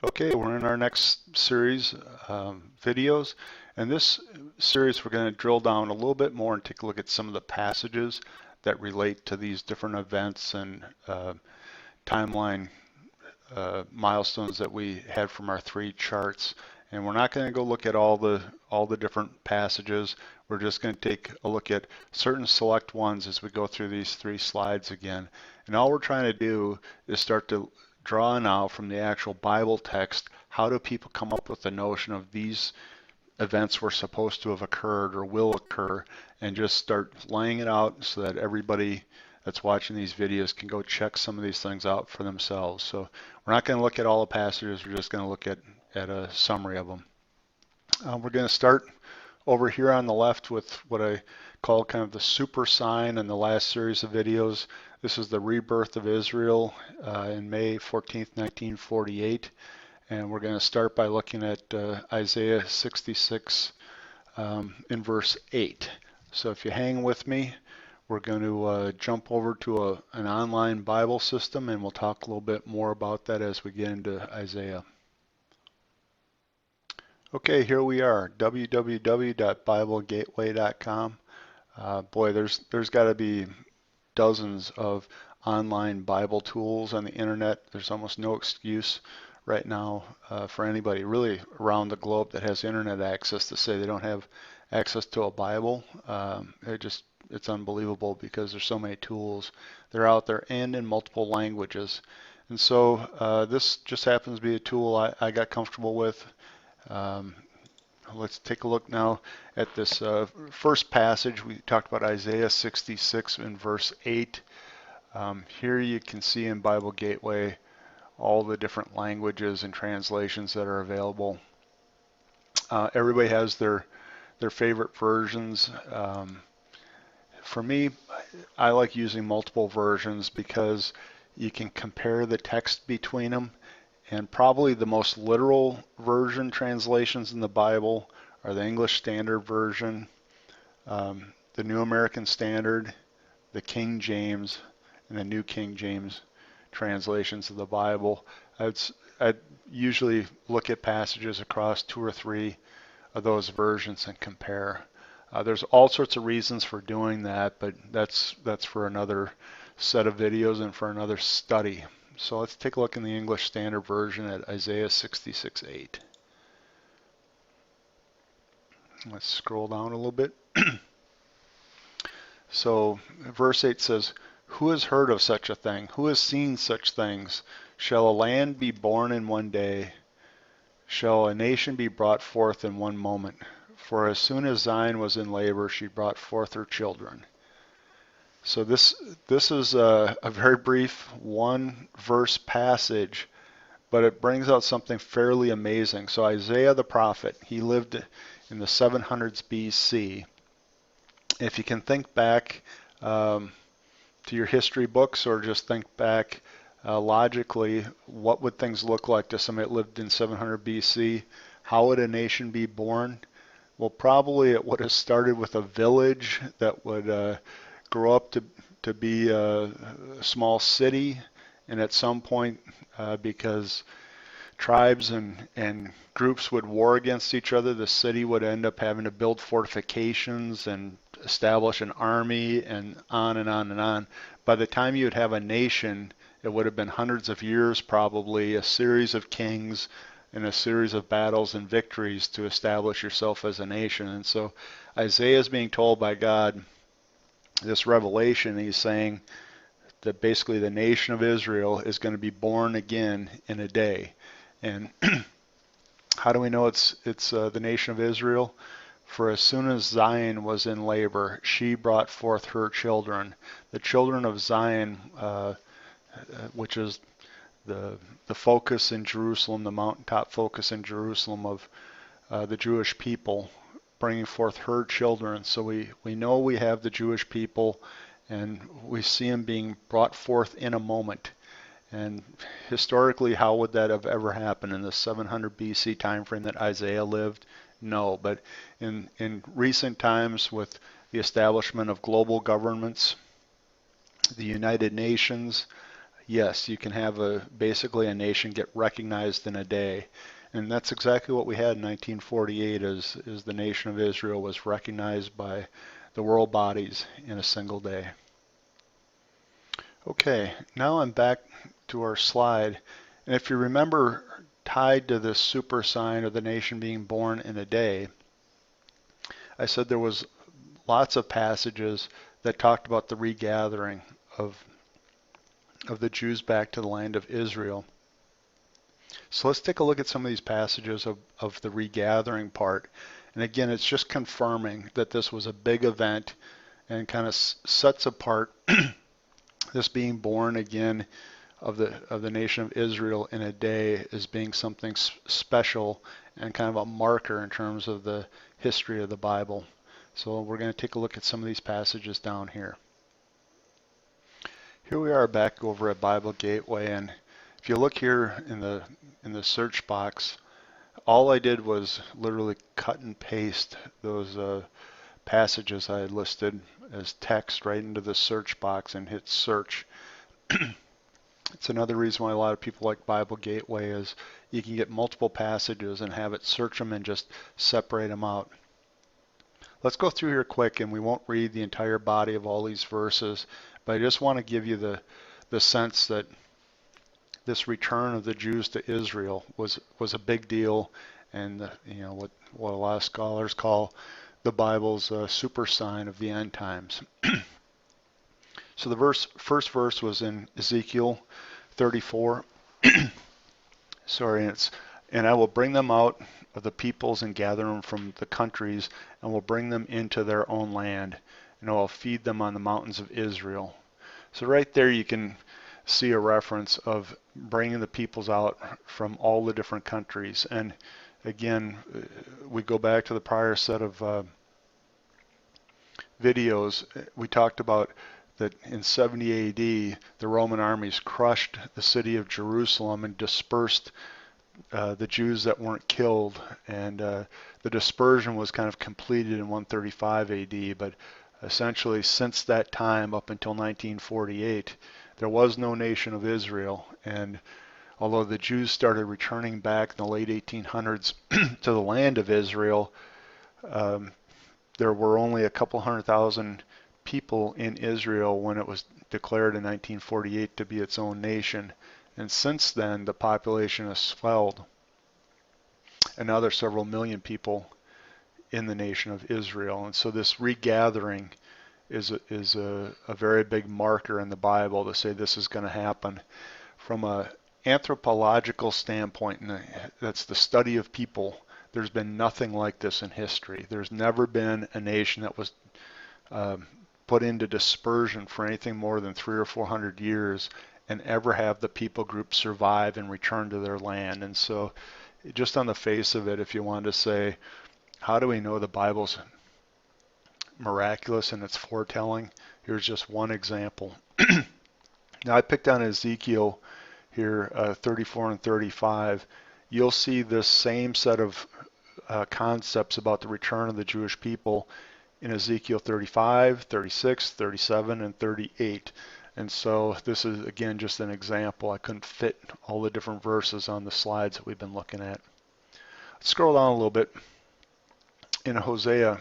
Okay, we're in our next series videos, and this series we're going to drill down a little bit more and take a look at some of the passages that relate to these different events and timeline milestones that we had from our three charts. And we're not going to go look at all the different passages. We're just going to take a look at certain select ones as we go through these three slides again. And all we're trying to do is start to draw now from the actual Bible text, how do people come up with the notion of these events were supposed to have occurred or will occur, and just start laying it out so that everybody that's watching these videos can go check some of these things out for themselves. So we're not going to look at all the passages, we're just going to look at a summary of them. We're going to start over here on the left with what I call kind of the super sign in the last series of videos. This is the rebirth of Israel in May 14th, 1948. And we're going to start by looking at Isaiah 66 in verse 8. So if you hang with me, we're going to jump over to an online Bible system, and we'll talk a little bit more about that as we get into Isaiah. Okay, here we are, www.biblegateway.com. Boy, there's got to be dozens of online Bible tools on the internet. There's almost no excuse right now for anybody really around the globe that has internet access to say they don't have access to a Bible. It's unbelievable because there's so many tools. They're out there and in multiple languages. And so this just happens to be a tool I got comfortable with. Let's take a look now at this first passage. We talked about Isaiah 66 in verse 8. Here you can see in Bible Gateway all the different languages and translations that are available. Everybody has their favorite versions. For me, I like using multiple versions because you can compare the text between them. And probably the most literal version translations in the Bible are the English Standard Version, the New American Standard, the King James, and the New King James translations of the Bible. I'd usually look at passages across 2 or 3 of those versions and compare. There's all sorts of reasons for doing that, but that's for another set of videos and for another study. So let's take a look in the English Standard Version at Isaiah 66:8. Let's scroll down a little bit. So verse 8 says, "Who has heard of such a thing? Who has seen such things? Shall a land be born in one day? Shall a nation be brought forth in one moment? For as soon as Zion was in labor, she brought forth her children." So this is a very brief one verse passage, but it brings out something fairly amazing. So Isaiah the prophet, he lived in the 700s BC. If you can think back to your history books or just think back logically, what would things look like to somebody that lived in 700 BC? How would a nation be born? Well, probably it would have started with a village that would grow up to be a small city, and at some point, because tribes and groups would war against each other, the city would end up having to build fortifications and establish an army and on and on and on. By the time you would have a nation, it would have been hundreds of years probably, a series of kings and a series of battles and victories to establish yourself as a nation. And so Isaiah is being told by God this revelation. He's saying that basically the nation of Israel is going to be born again in a day. And how do we know it's the nation of Israel? For as soon as Zion was in labor, she brought forth her children. The children of Zion, which is the focus in Jerusalem, the mountaintop focus in Jerusalem of the Jewish people, bringing forth her children. So we know we have the Jewish people, and we see them being brought forth in a moment. And historically, how would that have ever happened in the 700 BC time frame that Isaiah lived? No, but in recent times with the establishment of global governments, the United Nations, yes, you can have basically a nation get recognized in a day. And that's exactly what we had in 1948 is the nation of Israel was recognized by the world bodies in a single day. Okay, now I'm back to our slide. And if you remember, tied to this super sign of the nation being born in a day, I said there was lots of passages that talked about the regathering of the Jews back to the land of Israel. So let's take a look at some of these passages of the regathering part. And again, it's just confirming that this was a big event and kind of sets apart this being born again of the nation of Israel in a day as being something special and kind of a marker in terms of the history of the Bible. So we're going to take a look at some of these passages down here. Here we are back over at Bible Gateway, and if you look here in the search box, all I did was literally cut and paste those passages I had listed as text right into the search box and hit search. It's another reason why a lot of people like Bible Gateway is you can get multiple passages and have it search them and just separate them out. Let's go through here quick, and we won't read the entire body of all these verses, but I just want to give you the sense that this return of the Jews to Israel was a big deal, and what a lot of scholars call the Bible's super sign of the end times. So the first verse was in Ezekiel 34. Sorry, and I will bring them out of the peoples and gather them from the countries, and will bring them into their own land, and I will feed them on the mountains of Israel. So right there you can see a reference of bringing the peoples out from all the different countries. And again, we go back to the prior set of videos. We talked about that in 70 AD, the Roman armies crushed the city of Jerusalem and dispersed the Jews that weren't killed. And the dispersion was kind of completed in 135 AD, but essentially since that time up until 1948, there was no nation of Israel. And although the Jews started returning back in the late 1800s to the land of Israel, there were only a couple 100,000 people in Israel when it was declared in 1948 to be its own nation. And since then, the population has swelled, and now there's several million people in the nation of Israel. And so this regathering is a very big marker in the Bible to say this is going to happen. From an anthropological standpoint, and that's the study of people, there's been nothing like this in history. There's never been a nation that was put into dispersion for anything more than 300 or 400 years and ever have the people group survive and return to their land. And so just on the face of it, if you wanted to say, how do we know the Bible's miraculous in its foretelling? Here's just one example. Now I picked on Ezekiel here, 34 and 35. You'll see this same set of concepts about the return of the Jewish people in Ezekiel 35, 36, 37, and 38. And so this is, again, just an example. I couldn't fit all the different verses on the slides that we've been looking at. Let's scroll down a little bit. In Hosea,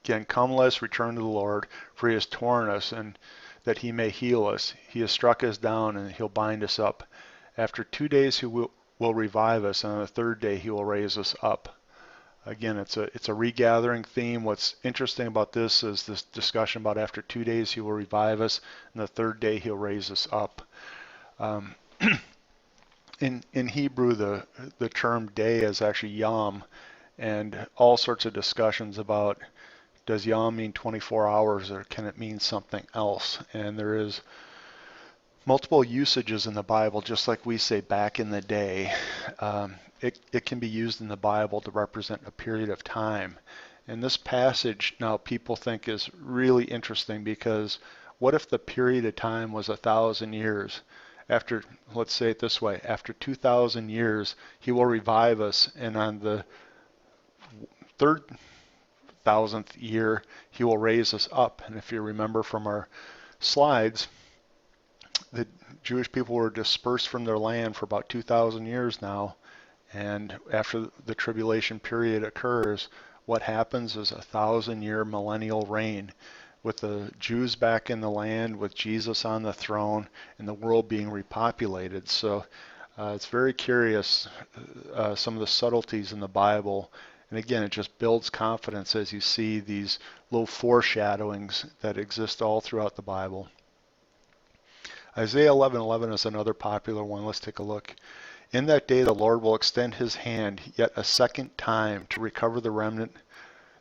again, come let us return to the Lord, for he has torn us, and that he may heal us. He has struck us down, and he'll bind us up. After 2 days he will revive us, and on the third day he will raise us up. Again, it's a regathering theme. What's interesting about this is this discussion about after 2 days he will revive us, and the third day he'll raise us up. In Hebrew, the term day is actually yom, and all sorts of discussions about does yom mean 24 hours or can it mean something else? And there is multiple usages in the Bible, just like we say back in the day. It can be used in the Bible to represent a period of time. And this passage now people think is really interesting because what if the period of time was 1,000 years? After, let's say it this way, after 2,000 years, he will revive us, and on the 3,000th year, he will raise us up. And if you remember from our slides, the Jewish people were dispersed from their land for about 2,000 years now. And after the tribulation period occurs, what happens is a 1,000-year millennial reign with the Jews back in the land, with Jesus on the throne, and the world being repopulated. So it's very curious, some of the subtleties in the Bible. And again, it just builds confidence as you see these little foreshadowings that exist all throughout the Bible. Isaiah 11:11 is another popular one. Let's take a look. In that day the Lord will extend his hand yet a second time to recover the remnant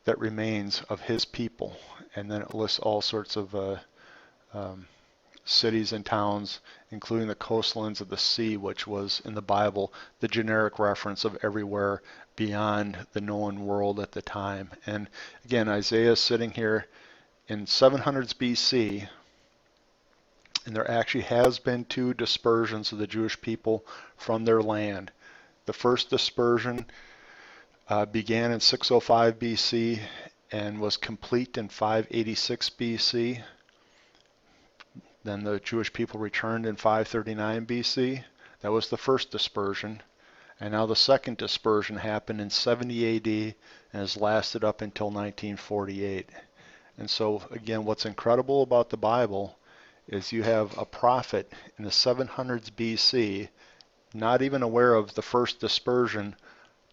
that remains of his people. And then it lists all sorts of cities and towns, including the coastlands of the sea, which was in the Bible the generic reference of everywhere beyond the known world at the time. And again, Isaiah is sitting here in 700s BC, and there actually has been two dispersions of the Jewish people from their land. The first dispersion began in 605 BC and was complete in 586 BC. Then the Jewish people returned in 539 BC. That was the first dispersion. And now the second dispersion happened in 70 AD and has lasted up until 1948. And so again, what's incredible about the Bible is you have a prophet in the 700s BC, not even aware of the first dispersion,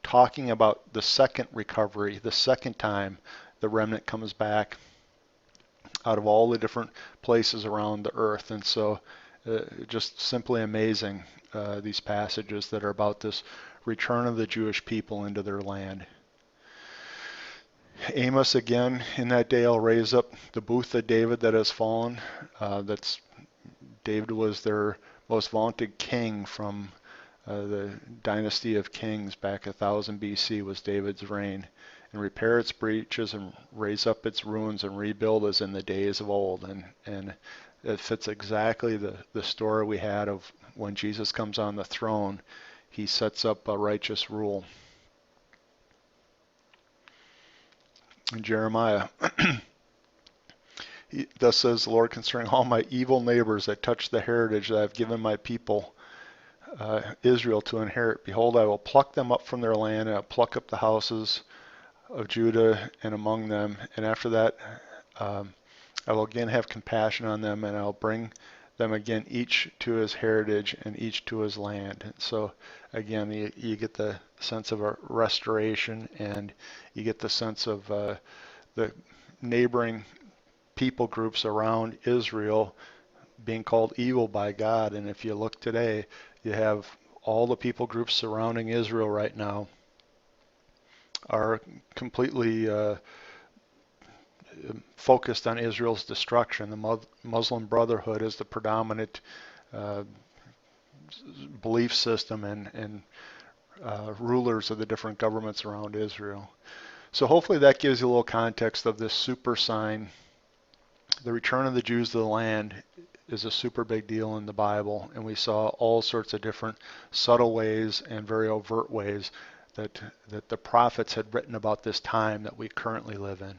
talking about the second recovery, the second time the remnant comes back out of all the different places around the earth. And so just simply amazing, these passages that are about this return of the Jewish people into their land. Amos, again, in that day I'll raise up the booth of David that has fallen. David was their most vaunted king from the dynasty of kings back 1000 BC was David's reign. And repair its breaches and raise up its ruins and rebuild as in the days of old. And it fits exactly the story we had of when Jesus comes on the throne. He sets up a righteous rule. In Jeremiah, thus says the Lord concerning all my evil neighbors that touch the heritage that I have given my people Israel to inherit. Behold, I will pluck them up from their land, and I'll pluck up the houses of Judah and among them. And after that, I will again have compassion on them, and I'll bring them again, each to his heritage and each to his land. And so again, you get the sense of a restoration, and you get the sense of the neighboring people groups around Israel being called evil by God. And if you look today, you have all the people groups surrounding Israel right now are completely focused on Israel's destruction. The Muslim Brotherhood is the predominant belief system and rulers of the different governments around Israel. So hopefully that gives you a little context of this super sign. The return of the Jews to the land is a super big deal in the Bible, and we saw all sorts of different subtle ways and very overt ways that the prophets had written about this time that we currently live in.